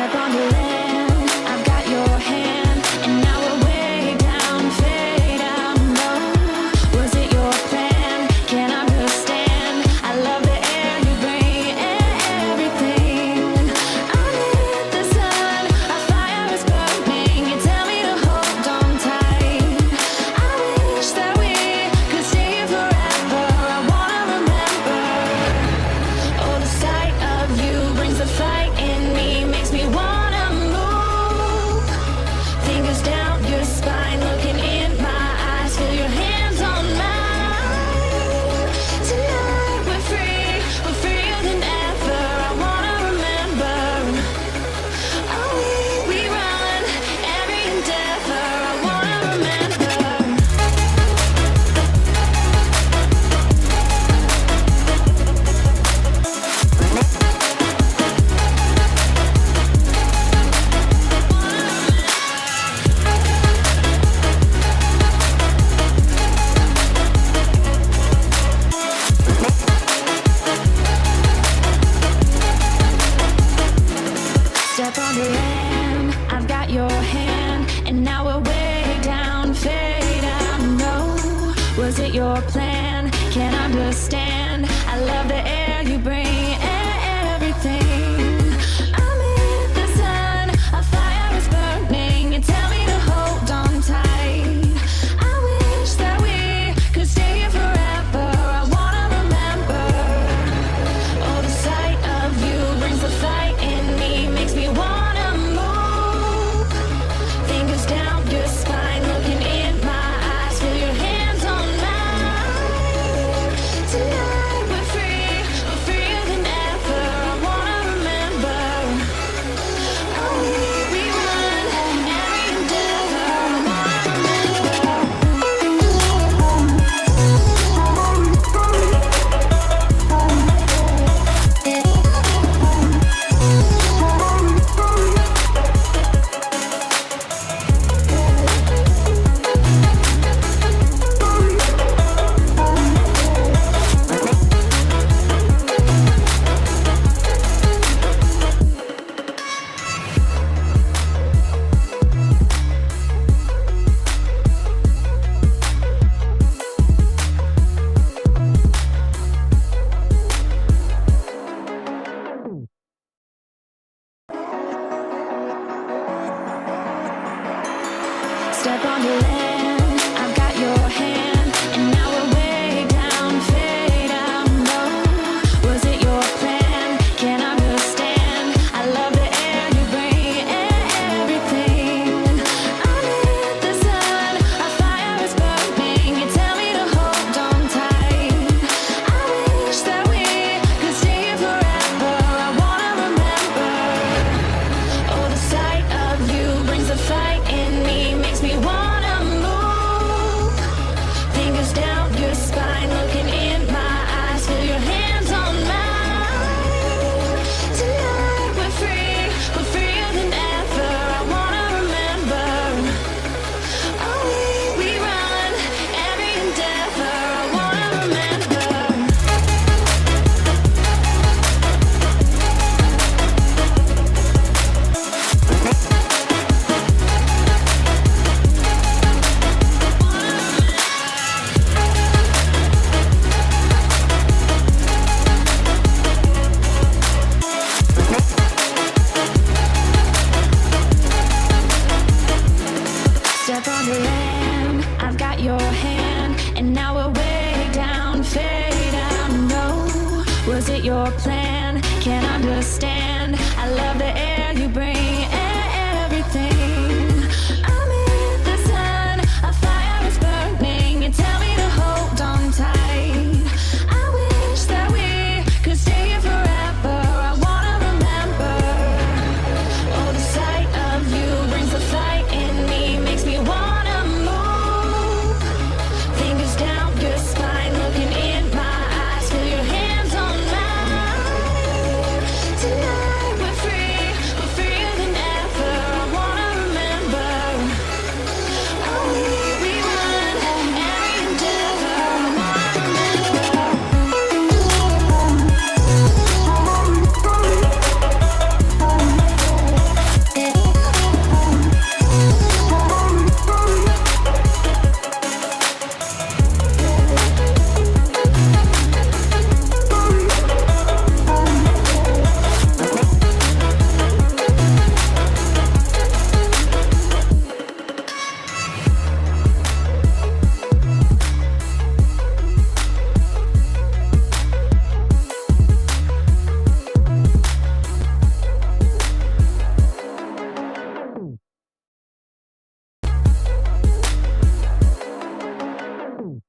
Step on the land, I've got your hand, and now we're way down, fade out. No, was it your plan? Can't understand. I love the air you bring, everything. Under the sun, our fire is burning. You tell me to hold on tight. I wish that we could stay here forever. I wanna remember. Oh, the sight of you brings the fight in me, makes me wanna move. Fingers down your spine, looking in my eyes, feel your hands on mine. Tonight we're freer than ever. I wanna remember. Oh, we run every endeavor. I wanna remember. Step on the land, I've got your hand, and now we're way down, fade out. No, was it your plan? Can't understand. I love the air you bring, everything. I'm in the sun, a fire is burning. You tell me to hold on tight. I wish that we could stay here forever. I wanna remember. Oh, the sight of you brings the fight in me, makes me wanna move. Fingers down your spine, looking in my eyes, feel your hands on mine. Tonight we're freer than ever. I wanna remember. Oh, we run every endeavor. I wanna remember. Step on the land, I've got your hand, and now we're way down, fade out. No, was it your plan? Can't understand. I love the air you bring, everything. Under the sun, our fire is burning. You tell me to hold on tight. I wish that we could stay here forever. I wanna remember. Oh, the sight of you brings the fight in me, makes me wanna move. Fingers down your spine, looking in my eyes, feel your hands on mine. Tonight we're freer than ever. I wanna remember. Oh, we run every endeavor. I wanna remember. Step on the land, I've got your hand, and now we're way down, fade out. No, was it your plan? Can't understand.